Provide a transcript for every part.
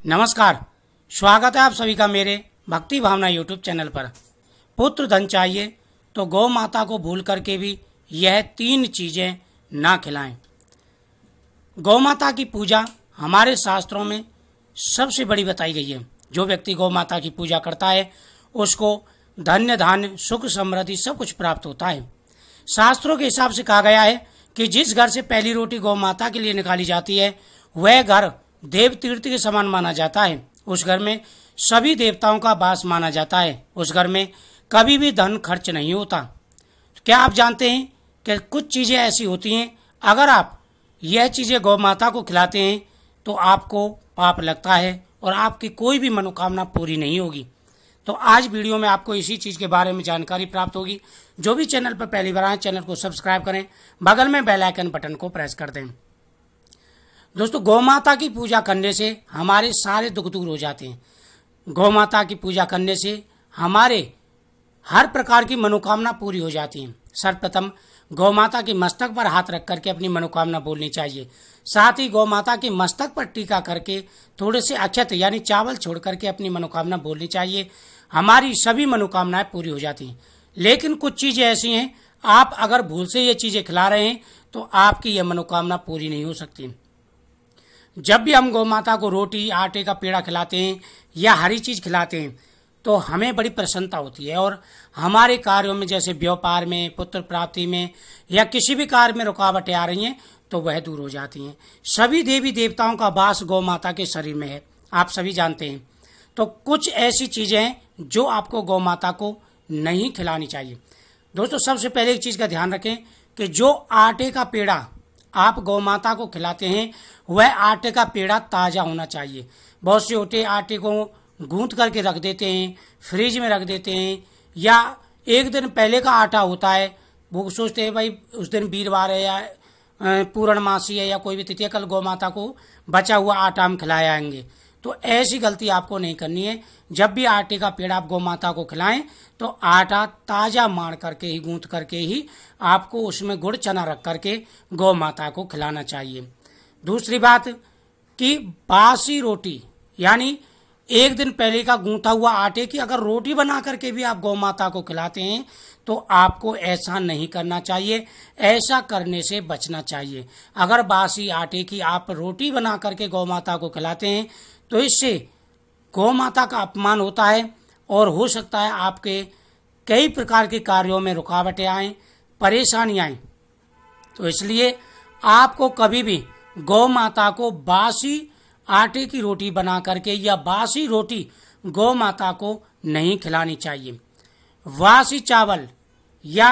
नमस्कार, स्वागत है आप सभी का मेरे भक्ति भावना यूट्यूब चैनल पर। पुत्र धन चाहिए तो गौ माता को भूल करके भी यह 3 चीज़ें ना खिलाएं। गौ माता की पूजा हमारे शास्त्रों में सबसे बड़ी बताई गई है। जो व्यक्ति गौ माता की पूजा करता है उसको धन्य धान्य सुख समृद्धि सब कुछ प्राप्त होता है। शास्त्रों के हिसाब से कहा गया है कि जिस घर से पहली रोटी गौ माता के लिए निकाली जाती है वह घर देव तीर्थ के समान माना जाता है। उस घर में सभी देवताओं का वास माना जाता है। उस घर में कभी भी धन खर्च नहीं होता। क्या आप जानते हैं कि कुछ चीज़ें ऐसी होती हैं, अगर आप यह चीज़ें गौ माता को खिलाते हैं तो आपको पाप लगता है और आपकी कोई भी मनोकामना पूरी नहीं होगी। तो आज वीडियो में आपको इसी चीज़ के बारे में जानकारी प्राप्त होगी। जो भी चैनल पर पहली बार आए चैनल को सब्सक्राइब करें, बगल में बेल आइकन बटन को प्रेस कर दें। दोस्तों, गौ माता की पूजा करने से हमारे सारे दुख दूर हो जाते हैं। गौ माता की पूजा करने से हमारे हर प्रकार की मनोकामना पूरी हो जाती है। सर्वप्रथम गौ माता के मस्तक पर हाथ रख करके अपनी मनोकामना बोलनी चाहिए। साथ ही गौ माता के मस्तक पर टीका करके थोड़े से अक्षत यानी चावल छोड़ करके अपनी मनोकामना बोलनी चाहिए। हमारी सभी मनोकामनाएं पूरी हो जाती हैं। लेकिन कुछ चीज़ें ऐसी हैं, आप अगर भूल से ये चीज़ें खिला रहे हैं तो आपकी यह मनोकामना पूरी नहीं हो सकती। जब भी हम गौ माता को रोटी आटे का पेड़ा खिलाते हैं या हरी चीज़ खिलाते हैं तो हमें बड़ी प्रसन्नता होती है और हमारे कार्यों में जैसे व्यापार में, पुत्र प्राप्ति में या किसी भी कार्य में रुकावटें आ रही हैं तो वह दूर हो जाती हैं। सभी देवी देवताओं का वास गौ माता के शरीर में है, आप सभी जानते हैं। तो कुछ ऐसी चीज़ें हैं जो आपको गौ माता को नहीं खिलानी चाहिए। दोस्तों, सबसे पहले एक चीज़ का ध्यान रखें कि जो आटे का पेड़ा आप गौ माता को खिलाते हैं वह आटे का पेड़ा ताज़ा होना चाहिए। बहुत से होते आटे को गूंथ करके रख देते हैं, फ्रिज में रख देते हैं, या एक दिन पहले का आटा होता है, वो सोचते हैं भाई उस दिन वीरवार है या पूर्णमासी है या कोई भी तिथि, कल गौ माता को बचा हुआ आटा हम खिलाएंगे। तो ऐसी गलती आपको नहीं करनी है। जब भी आटे का पेड़ा आप गौ माता को खिलाएं तो आटा ताज़ा मार करके ही, गूंथ करके ही आपको उसमें गुड़ चना रख करके गौ माता को खिलाना चाहिए। दूसरी बात कि बासी रोटी यानी एक दिन पहले का गूंथा हुआ आटे की अगर रोटी बना करके भी आप गौ माता को खिलाते हैं तो आपको ऐसा नहीं करना चाहिए। ऐसा करने से बचना चाहिए। अगर बासी आटे की आप रोटी बना करके गौ माता को खिलाते हैं तो इससे गौ माता का अपमान होता है और हो सकता है आपके कई प्रकार के कार्यों में रुकावटें आएँ, परेशानी आएँ। तो इसलिए आपको कभी भी गौ माता को बासी आटे की रोटी बना करके या बासी रोटी गौ माता को नहीं खिलानी चाहिए। बासी चावल या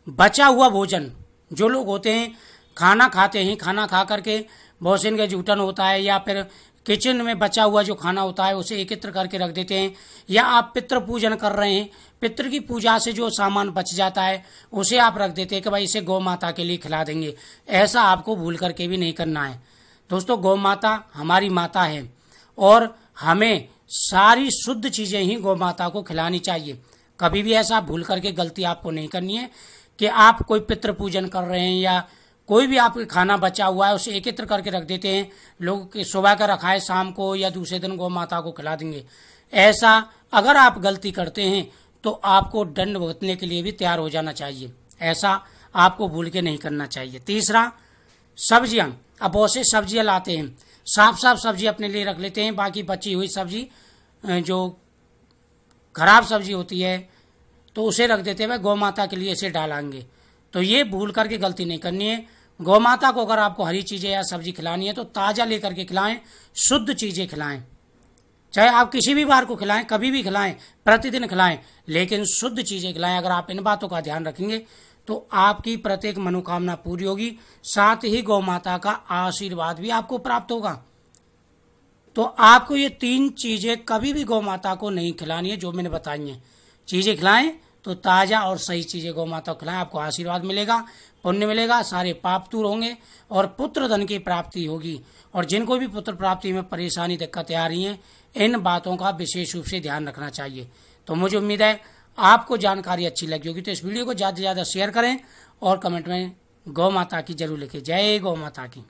बचा हुआ भोजन, जो लोग होते हैं खाना खाते हैं, खाना खा करके बहुत से इनका जूठन होता है या फिर किचन में बचा हुआ जो खाना होता है उसे एकत्र करके रख देते हैं, या आप पितृ पूजन कर रहे हैं, पितृ की पूजा से जो सामान बच जाता है उसे आप रख देते हैं कि भाई इसे गौ माता के लिए खिला देंगे। ऐसा आपको भूल करके भी नहीं करना है। दोस्तों, गौ माता हमारी माता है और हमें सारी शुद्ध चीज़ें ही गौ माता को खिलानी चाहिए। कभी भी ऐसा भूल करके गलती आपको नहीं करनी है कि आप कोई पितृ पूजन कर रहे हैं या कोई भी आपके खाना बचा हुआ है उसे एकत्र करके रख देते हैं, लोग सुबह का रखा है शाम को या दूसरे दिन गौ माता को खिला देंगे। ऐसा अगर आप गलती करते हैं तो आपको दंड भुगतने के लिए भी तैयार हो जाना चाहिए। ऐसा आपको भूल के नहीं करना चाहिए। तीसरा, सब्जियां। अब बहुत से सब्जियां लाते हैं, साफ सब्जी अपने लिए रख लेते हैं, बाकी बची हुई सब्जी जो खराब सब्जी होती है तो उसे रख देते हैं, भाई गौ माता के लिए इसे डालेंगे। तो ये भूल करके गलती नहीं करनी है। गौ माता को अगर आपको हरी चीज़ें या सब्जी खिलानी है तो ताज़ा लेकर के खिलाएं, शुद्ध चीज़ें खिलाएं। चाहे आप किसी भी बार को खिलाएं, कभी भी खिलाएं, प्रतिदिन खिलाएं, लेकिन शुद्ध चीज़ें खिलाएं। अगर आप इन बातों का ध्यान रखेंगे तो आपकी प्रत्येक मनोकामना पूरी होगी। साथ ही गौ माता का आशीर्वाद भी आपको प्राप्त होगा। तो आपको ये 3 चीज़ें कभी भी गौ माता को नहीं खिलानी है जो मैंने बताई हैं। चीज़ें खिलाएं तो ताज़ा और सही चीज़ें गौ माता को खिलाएं, आपको आशीर्वाद मिलेगा, पुण्य मिलेगा, सारे पाप दूर होंगे और पुत्र धन की प्राप्ति होगी। और जिनको भी पुत्र प्राप्ति में परेशानी दिक्कतें आ रही हैं, इन बातों का विशेष रूप से ध्यान रखना चाहिए। तो मुझे उम्मीद है आपको जानकारी अच्छी लगी होगी। तो इस वीडियो को ज़्यादा से ज़्यादा शेयर करें और कमेंट में गौ माता की जरूर लिखें। जय गौ माता की।